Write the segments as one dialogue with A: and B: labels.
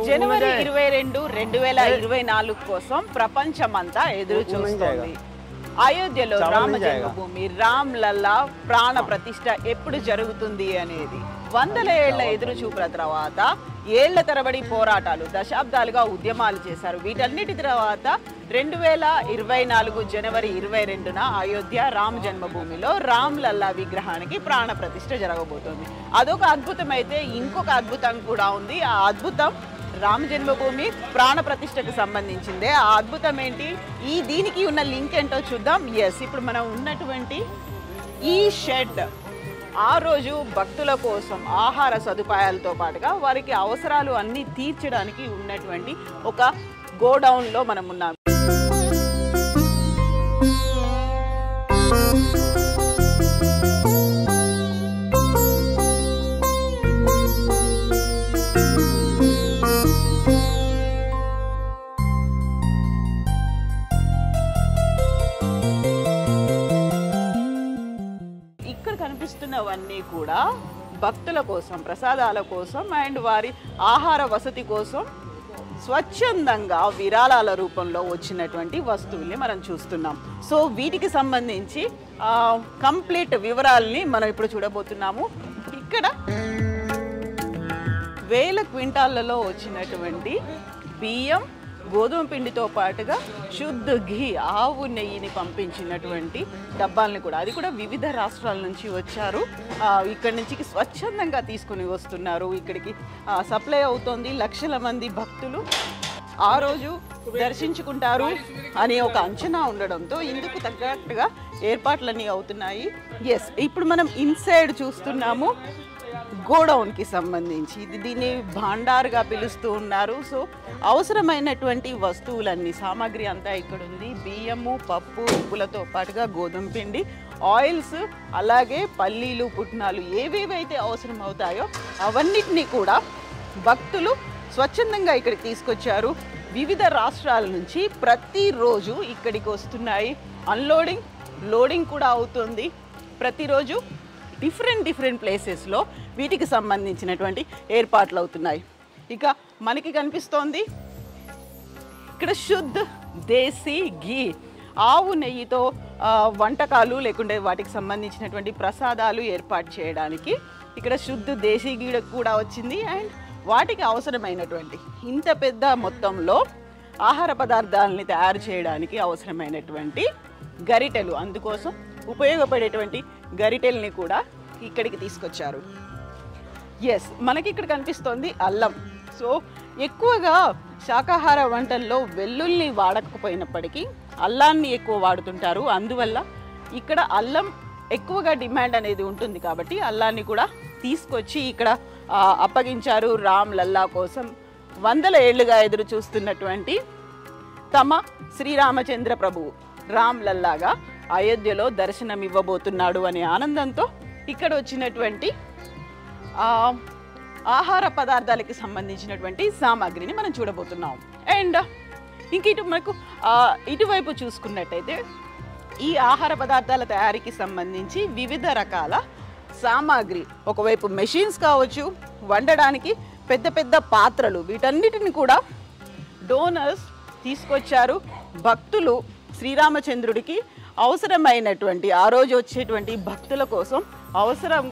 A: జనవరి 22, 2024 కోసం ప్రపంచమంతా ఎదురు చూస్తోంది. అయోధ్యలో రామ జన్మభూమి రామ్ లల్లా ప్రాణ ప్రతిష్ఠ ఎప్పుడు జరుగుతుంది అనేది వందల ఏళ్ల ఎదురు చూపుల తర్వాత ఏళ్ల తరబడి పోరాటాలు, దశాబ్దాలుగా ఉద్యమాలు చేశారు. వీటన్నిటి తర్వాత 2024 జనవరి 22న అయోధ్య రామ జన్మభూమిలో రామ్ లల్లా విగ్రహానికి ప్రాణ ప్రతిష్ఠ జరగబోతోంది. అదొక అద్భుతం అయితే ఇంకొక అద్భుతం కూడా ఉంది. ఆ అద్భుతం రామ జన్మభూమి ప్రాణ ప్రతిష్టకు సంబంధించిందే. ఆ అద్భుతం ఏంటి, దీనికి ఉన్న లింక్ ఏంటో చూద్దాం. ఇప్పుడు మనం ఉన్నటువంటి ఈ షెడ్ ఆ రోజు భక్తుల కోసం ఆహార సదుపాయాలతో పాటుగా వారికి అవసరాలు అన్నీ తీర్చడానికి ఉన్నటువంటి ఒక గోడౌన్లో మనం ఉన్నాం. కనిపిస్తున్నవన్నీ కూడా భక్తుల కోసం, ప్రసాదాల కోసం అండ్ వారి ఆహార వసతి కోసం స్వచ్ఛందంగా విరాళాల రూపంలో వచ్చినటువంటి వస్తువుల్ని మనం చూస్తున్నాం. సో వీటికి సంబంధించి కంప్లీట్ వివరాలని మనం ఇప్పుడు చూడబోతున్నాము. ఇక్కడ వేల క్వింటాళ్లలో వచ్చినటువంటి బియ్యం, గోధుమ పిండితో పాటుగా శుద్ధ ఘీ, ఆవు నెయ్యిని పంపించినటువంటి డబ్బాలని కూడా, అది కూడా వివిధ రాష్ట్రాల నుంచి వచ్చారు. ఇక్కడి నుంచి స్వచ్ఛందంగా తీసుకుని వస్తున్నారు. ఇక్కడికి సప్లై అవుతోంది. లక్షల మంది భక్తులు ఆ రోజు దర్శించుకుంటారు అనే ఒక అంచనా ఉండడంతో ఇందుకు తగ్గట్టుగా ఏర్పాట్లన్నీ అవుతున్నాయి. ఇప్పుడు మనం ఇన్సైడ్ చూస్తున్నాము గోడౌన్కి సంబంధించి. దీన్ని భాండార్గా పిలుస్తూ ఉన్నారు. సో అవసరమైనటువంటి వస్తువులన్నీ, సామాగ్రి అంతా ఇక్కడ ఉంది. బియ్యము, పప్పు, ఉప్పులతో పాటుగా గోధుమ పిండి, ఆయిల్స్, అలాగే పల్లీలు, పుట్నాలు ఏవేవైతే అవసరం అవుతాయో అవన్నిటినీ కూడా భక్తులు స్వచ్ఛందంగా ఇక్కడికి తీసుకొచ్చారు. వివిధ రాష్ట్రాల నుంచి ప్రతిరోజు ఇక్కడికి వస్తున్నాయి. అన్లోడింగ్, లోడింగ్ కూడా అవుతుంది. ప్రతిరోజు డిఫరెంట్ ప్లేసెస్లో వీటికి సంబంధించినటువంటి ఏర్పాట్లు అవుతున్నాయి. ఇక మనకి కనిపిస్తోంది ఇక్కడ శుద్ధ దేశీ ఘీ, ఆవు నెయ్యితో వంటకాలు లేకుంటే వాటికి సంబంధించినటువంటి ప్రసాదాలు ఏర్పాటు చేయడానికి ఇక్కడ శుద్ధ దేశీ ఘీ కూడా వచ్చింది. అండ్ వాటికి అవసరమైనటువంటి ఇంత పెద్ద మొత్తంలో ఆహార పదార్థాలని తయారు చేయడానికి అవసరమైనటువంటి గరిటెలు, అందుకోసం ఉపయోగపడేటువంటి గరిటెల్ని కూడా ఇక్కడికి తీసుకొచ్చారు. మనకి ఇక్కడ కనిపిస్తోంది అల్లం. సో ఎక్కువగా శాకాహార వంటల్లో వెల్లుల్ని వాడకపోయినప్పటికీ అల్లాన్ని ఎక్కువ వాడుతుంటారు. అందువల్ల ఇక్కడ అల్లం ఎక్కువగా డిమాండ్ అనేది ఉంటుంది కాబట్టి అల్లాన్ని కూడా తీసుకొచ్చి ఇక్కడ అప్పగించారు. రామ్ లల్లా కోసం వందల ఏళ్లుగా ఎదురు చూస్తున్నటువంటి తమ శ్రీరామచంద్ర ప్రభువు రామ్ లల్లాగా అయోధ్యలో దర్శనం ఇవ్వబోతున్నాడు అనే ఆనందంతో ఇక్కడ వచ్చినటువంటి ఆహార పదార్థాలకి సంబంధించినటువంటి సామాగ్రిని మనం చూడబోతున్నాం. అండ్ ఇంక ఇటువైపు చూసుకున్నట్టయితే ఈ ఆహార పదార్థాల తయారీకి సంబంధించి వివిధ రకాల సామాగ్రి, ఒకవైపు మెషిన్స్ కావచ్చు, వండడానికి పెద్ద పెద్ద పాత్రలు, వీటన్నిటిని కూడా డోనర్స్ తీసుకొచ్చారు. భక్తులు శ్రీరామచంద్రుడికి అవసరమైనటువంటి ఆ రోజు వచ్చేటువంటి భక్తుల కోసం అవసరం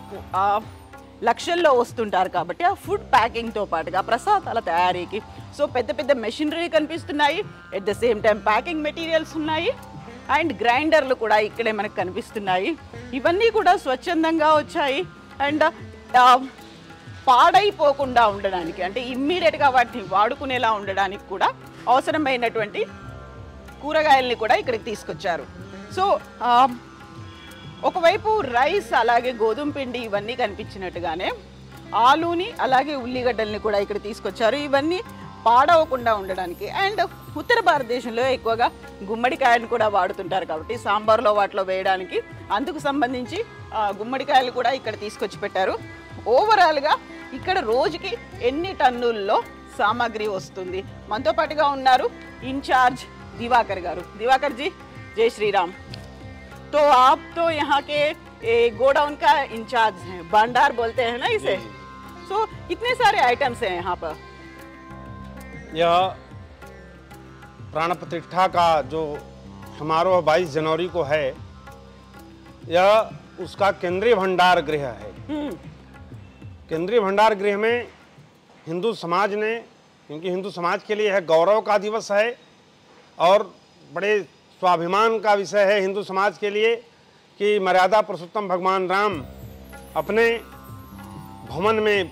A: లక్షల్లో వస్తుంటారు కాబట్టి ఆ ఫుడ్ ప్యాకింగ్తో పాటుగా ప్రసాదాల తయారీకి సో పెద్ద పెద్ద మెషినరీ కనిపిస్తున్నాయి. At the same time packing materials ఉన్నాయి అండ్ గ్రైండర్లు కూడా ఇక్కడే మనకు కనిపిస్తున్నాయి. ఇవన్నీ కూడా స్వచ్ఛందంగా వచ్చాయి అండ్ పాడైపోకుండా ఉండడానికి, అంటే ఇమ్మీడియట్గా వాటిని వాడుకునేలా ఉండడానికి కూడా అవసరమైనటువంటి కూరగాయల్ని కూడా ఇక్కడికి తీసుకొచ్చారు. సో ఒకవైపు రైస్ అలాగే గోధుమ పిండి ఇవన్నీ కనిపించినట్టుగానే ఆలూని అలాగే ఉల్లిగడ్డల్ని కూడా ఇక్కడ తీసుకొచ్చారు. ఇవన్నీ పాడవకుండా ఉండడానికి. అండ్ ఉత్తర భారతదేశంలో ఎక్కువగా గుమ్మడికాయను కూడా వాడుతుంటారు కాబట్టి సాంబార్లో వాటిలో వేయడానికి అందుకు సంబంధించి గుమ్మడికాయలు కూడా ఇక్కడ తీసుకొచ్చి పెట్టారు. ఓవరాల్గా ఇక్కడ రోజుకి ఎన్ని టన్నుల్లో సామాగ్రి వస్తుంది? మనతో పాటుగా ఉన్నారు ఇన్ఛార్జ్ దివాకర్ గారు. దివాకర్ జీ, जय श्री राम। तो आप तो यहाँ के गोडाउन का इंचार्ज हैं, भंडार बोलते हैं ना इसे। तो कितने सारे आइटम्स हैं यहाँ पर?
B: यह प्राण प्रतिष्ठा का जो समारोह 22 जनवरी को है, यह उसका केंद्रीय भंडार गृह है। केंद्रीय भंडार गृह में हिंदू समाज ने, क्योंकि हिंदू समाज के लिए यह गौरव का दिवस है और बड़े स्वाभिमान का विषय है हिंदू समाज के लिए कि मर्यादा पुरुषोत्तम भगवान राम अपने भवन में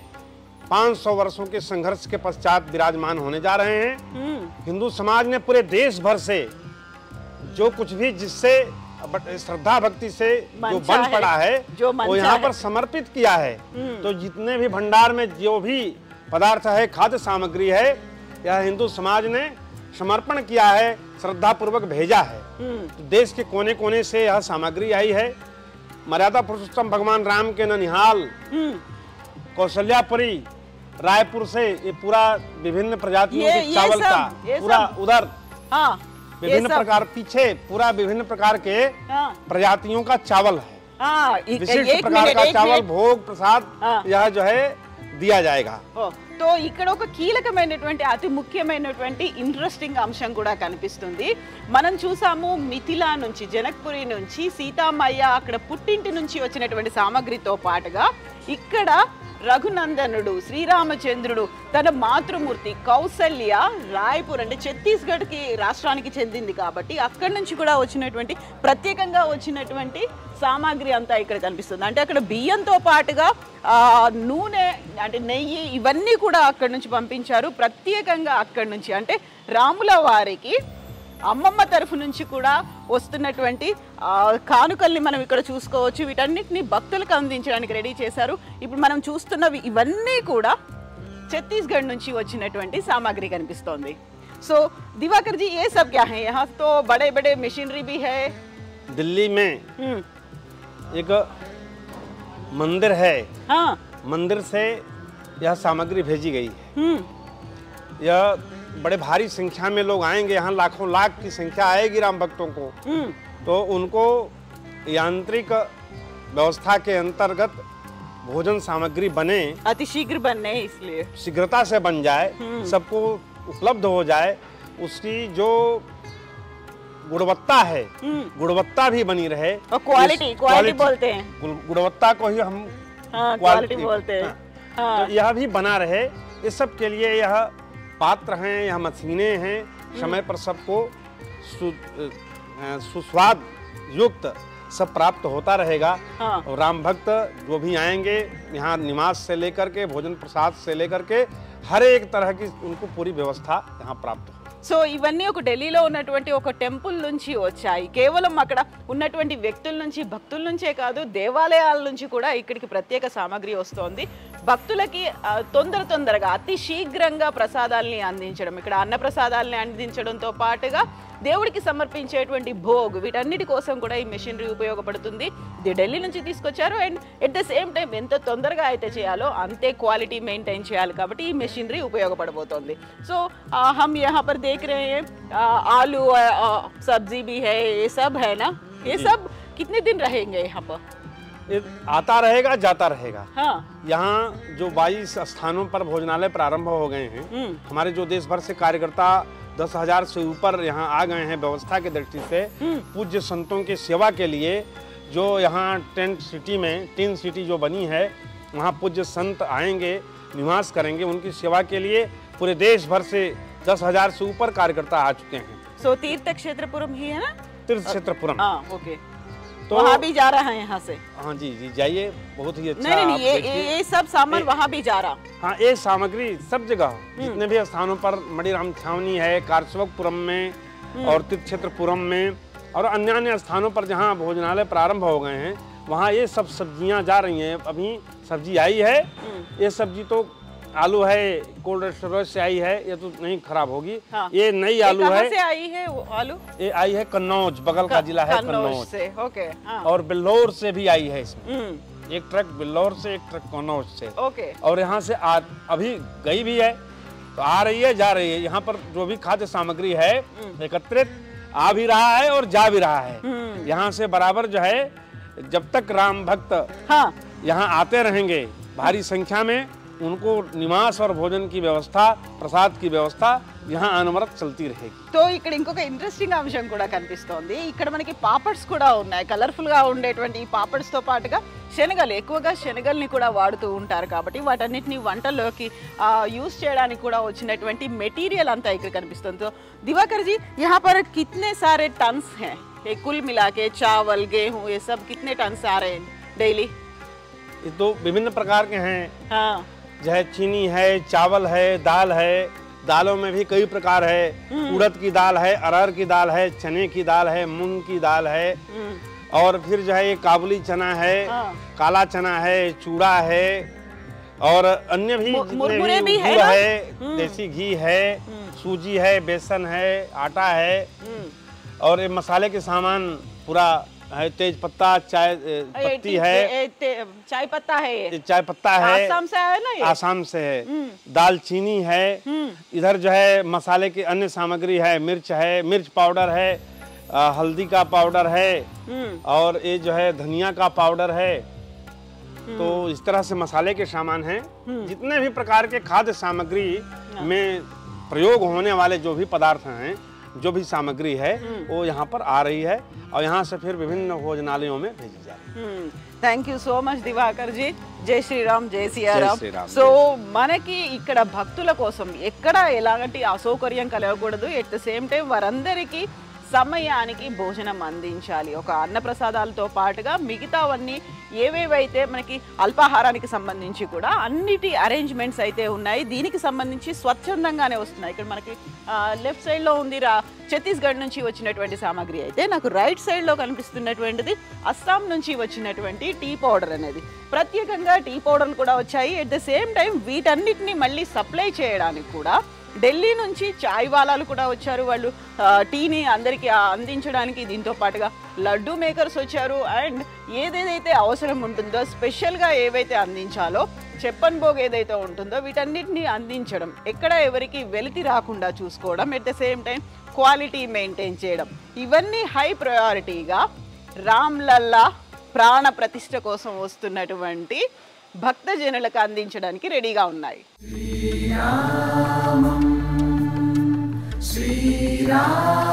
B: 500 वर्षों के संघर्ष के पश्चात विराजमान होने जा रहे हैं। हिंदू समाज ने पूरे देश भर से जो कुछ भी जिससे श्रद्धा भक्ति से जो बन पड़ा है वो यहाँ पर समर्पित किया है। तो जितने भी भंडार में जो भी पदार्थ है, खाद्य सामग्री है, यह हिंदू समाज ने समर्पण किया है, श्रद्धा पूर्वक भेजा है। तो देश के कोने कोने से यह सामग्री आई है। मर्यादा पुरुषोत्तम भगवान राम के ननिहाल, कौशल्यापुरी, रायपुर से ये पूरा विभिन्न प्रजातियों के चावल का पूरा उधर विभिन्न प्रकार, पीछे पूरा विभिन्न प्रकार के प्रजातियों का चावल है। विशिष्ट प्रकार का चावल भोग प्रसाद यह जो है दिया जाएगा।
A: तो ఇక్కడ ఒక కీలకమైనటువంటి అతి ముఖ్యమైనటువంటి ఇంట్రెస్టింగ్ అంశం కూడా కనిపిస్తుంది. మనం చూసాము మిథిలా నుంచి, జనక్పురి నుంచి సీతామయ్య అక్కడ పుట్టింటి నుంచి వచ్చినటువంటి సామగ్రితో పాటుగా ఇక్కడ రఘునందనుడు శ్రీరామచంద్రుడు తన మాతృమూర్తి కౌసల్య రాయ్పూర్ అంటే ఛత్తీస్గఢ్ కి రాష్ట్రానికి చెందింది కాబట్టి అక్కడి నుంచి కూడా వచ్చినటువంటి ప్రత్యేకంగా వచ్చినటువంటి సామాగ్రి అంతా ఇక్కడ కనిపిస్తుంది. అంటే అక్కడ బియ్యంతో పాటుగా నూనె అంటే నెయ్యి ఇవన్నీ కూడా అక్కడి నుంచి పంపించారు ప్రత్యేకంగా అక్కడి నుంచి. అంటే రాముల వారికి అమ్మమ్మ తరఫు నుంచి కూడా వస్తున్నటువంటి కానుకల్ని మనం ఇక్కడ చూసుకోవచ్చు. వీటన్నిటిని భక్తులకు అందించడానికి రెడీ చేశారు. ఇప్పుడు మనం చూస్తున్నవి ఇవన్నీ కూడా ఛత్తీస్గఢ్ నుంచి వచ్చినటువంటి సామాగ్రి కనిపిస్తోంది. సో दिवाकर जी, ये सब क्या है? यहाँ तो बड़े बड़े मशीनरी भी है।
B: दिल्ली में एक मंदिर है, मंदिर से यह सामग्री भेजी गई है। यह बड़े भारी संख्या में लोग आएंगे, यहाँ लाखों लाख की संख्या आएगी राम भक्तों को। तो उनको यांत्रिक व्यवस्था के अंतर्गत भोजन सामग्री बने,
A: अतिशीघ्र बनने, इसलिए
B: शीघ्रता से बन जाए, सबको उपलब्ध हो जाए, उसकी जो गुणवत्ता है गुणवत्ता भी बनी रहे।
A: और क्वालिटी बोलते हैं,
B: गुणवत्ता को ही हम
A: क्वालिटी बोलते हैं।
B: तो यह भी बना रहे, इस सब के लिए यह पात्र हैं, यह मशीनें हैं, समय पर सबको सुस्वाद युक्त सब प्राप्त होता रहेगा। और राम भक्त जो भी आएंगे यहाँ निवास से लेकर के भोजन प्रसाद से लेकर के हर एक तरह की उनको पूरी व्यवस्था यहाँ प्राप्त हो।
A: సో ఇవన్నీ ఒక ఢిల్లీలో ఉన్నటువంటి ఒక టెంపుల్ నుంచి వచ్చాయి. కేవలం అక్కడ ఉన్నటువంటి వ్యక్తుల నుంచి, భక్తుల నుంచే కాదు, దేవాలయాల నుంచి కూడా ఇక్కడికి ప్రత్యేక సామాగ్రి వస్తోంది. భక్తులకి తొందరగా అతి శీఘ్రంగా ప్రసాదాలని అందించడం, ఇక్కడ అన్న ప్రసాదాలని అందించడంతో పాటుగా దేవుడికి సమర్పించేటువంటి భోగ్, వీటన్నిటి కోసం కూడా ఈ మెషినరీ ఉపయోగపడుతుంది. ఇది ఢిల్లీ నుంచి తీసుకొచ్చారు. And at the same time ఎంత తొందరగా అయితే చేయాలో అంతే క్వాలిటీ మెయింటైన్ చేయాలి కాబట్టి ఈ మెషినరీ ఉపయోగపడబోతోంది. సో हम यहाँ पर देख रहे हैं आलू सब्जी भी है, ये सब है ना? ये सब कितने दिन रहेंगे यहाँ पर?
B: आता रहेगा, जाता रहेगा।
A: हाँ।
B: यहाँ जो 22 स्थानों पर भोजनालय प्रारंभ हो गए हैं, हमारे जो देश भर से कार्यकर्ता 10,000 से ऊपर यहाँ आ गए हैं व्यवस्था की दृष्टि से पूज्य संतों की सेवा के लिए। जो यहाँ टेंट सिटी में टीन सिटी जो बनी है, वहाँ पूज्य संत आएंगे, निवास करेंगे, उनकी सेवा के लिए पूरे देश भर से 10,000 से ऊपर कार्यकर्ता आ चुके हैं।
A: सो तीर्थ क्षेत्रपुरम ही है ना?
B: तीर्थ क्षेत्रपुरम,
A: ओके। तो वहाँ भी जा रहा है यहाँ से?
B: हाँ जी जाइए, बहुत ही अच्छा।
A: नहीं, ये सब सामान वहाँ भी जा रहा।
B: हाँ, ये सामग्री सब जगह जितने भी स्थानों पर, मणिराम छावनी है, कारसेवकपुरम में और तीर्थ क्षेत्रपुरम में और अन्य स्थानों पर जहाँ भोजनालय प्रारंभ हो गए हैं, वहाँ ये सब सब्जियाँ जा रही हैं। अभी सब्जी आई है, ये सब्जी तो आलू है, कोल्ड स्टोरेज से आई है, ये तो नहीं खराब होगी। ये नई आलू है।
A: से आई है वो आलू?
B: ये आई है कन्नौज, बगल का जिला है कन्नौज
A: से। ओके।
B: और बिल्लौर से भी आई है इसमें, एक ट्रक बिल्लौर से, एक ट्रक कन्नौज से।
A: ओके।
B: और यहाँ से अभी गई भी है, तो आ रही है, जा रही है। यहाँ पर जो भी खाद्य सामग्री है एकत्रित, आ भी रहा है और जा भी रहा है। यहाँ से बराबर जो है, जब तक राम भक्त
A: हाँ
B: यहाँ आते रहेंगे भारी संख्या में, उनको निवास और भोजन की व्यवस्था, प्रसाद की व्यवस्था यहाँ अनवरत चलती रहेगी।
A: సో ఇక్కడ ఇంకొక ఇంట్రెస్టింగ్ అంశం కూడా కనిపిస్తోంది. ఇక్కడ మనకి పాపడ్స్ కూడా ఉన్నాయి. కలర్ఫుల్ గా ఉండేటువంటి ఈ పాపడ్స్ తో పాటుగా శనగలు, ఎక్కువగా శనగల్ని కూడా వాడుతూ ఉంటారు కాబట్టి వాటన్నిటిని వంటల్లోకి యూజ్ చేయడానికి కూడా వచ్చినటువంటి మెటీరియల్ అంతా ఇక్కడ కనిపిస్తుంది. तो दिवाकर जी, यहाँ पर कितने सारे टन्स हैं? ये कुल मिला के चावल, गेहूँ, ये सब कितने टन्स आ रहे हैं डेली?
B: ये तो विभिन्न प्रकार के हैं।
A: हाँ
B: जो है चीनी है, चावल है, दाल है। दालों में भी कई प्रकार है। उड़द की दाल है, अरहर की दाल है, चने की दाल है, मूंग की दाल है, और फिर जो है ये काबुली चना है, काला चना है, चूड़ा है, और अन्य भी
A: मुरमुरे भी है,
B: देसी घी है, सूजी है, बेसन है, आटा है, और ये मसाले के सामान पूरा है। तेज पत्ता, चाय पत्ती है,
A: चाय पत्ता है, ये
B: चाय पत्ता है,
A: आसाम से आया ना ये?
B: आसाम से है। दालचीनी है। इधर जो है मसाले की अन्य सामग्री है, मिर्च है, मिर्च पाउडर है, हल्दी का पाउडर है, और ये जो है धनिया का पाउडर है। तो इस तरह से मसाले के सामान हैं। जितने भी प्रकार के खाद्य सामग्री में प्रयोग होने वाले जो भी पदार्थ हैं, जो भी सामग्री है, वो यहाँ पर आ रही है और यहाँ से फिर विभिन्न भोजनालयों में भेजी जा रही है।
A: Thank you so much Diwakar ji. జై శ్రీరామ్, జై సియారామ్.
B: జై శ్రీరామ్.
A: సో మనకి ఇక్కడ భక్తుల కోసం ఎక్కడ ఎలాంటి అసౌకర్యం కలగకూడదు. ఎట్ ద సేమ్ టైం వారందరికీ సమయానికి భోజనం అందించాలి. ఒక అన్నప్రసాదాలతో పాటుగా మిగతావన్నీ ఏవేవైతే మనకి అల్పాహారానికి సంబంధించి కూడా అన్నిటి అరేంజ్మెంట్స్ అయితే ఉన్నాయి. దీనికి సంబంధించి స్వచ్ఛందంగానే వస్తున్నాయి. ఇక్కడ మనకి లెఫ్ట్ సైడ్లో ఉంది ఛత్తీస్గఢ్ నుంచి వచ్చినటువంటి సామాగ్రి అయితే, నాకు రైట్ సైడ్లో కనిపిస్తున్నటువంటిది అస్సాం నుంచి వచ్చినటువంటి టీ పౌడర్ అనేది. ప్రత్యేకంగా టీ పౌడర్లు కూడా వచ్చాయి. ఎట్ ద సేమ్ టైం వీటన్నిటిని మళ్ళీ సప్లై చేయడానికి కూడా ఢిల్లీ నుంచి చాయ్ వాలాలు కూడా వచ్చారు. వాళ్ళు టీని అందరికీ అందించడానికి. దీంతో పాటుగా లడ్డు మేకర్స్ వచ్చారు. అండ్ ఏదేదైతే అవసరం ఉంటుందో, స్పెషల్గా ఏవైతే అందించాలో, చెప్పన్ భోగ్ ఏదైతే ఉంటుందో వీటన్నిటిని అందించడం, ఎక్కడ ఎవరికి వెలితి రాకుండా చూసుకోవడం, at the same time quality maintain చేయడం, ఇవన్నీ హై ప్రయారిటీగా రామ్లల్లా ప్రాణ ప్రతిష్ఠ కోసం వస్తున్నటువంటి భక్తజనులకు అందించడానికి రెడీగా ఉన్నాయి. శ్రీరామం శ్రీరామం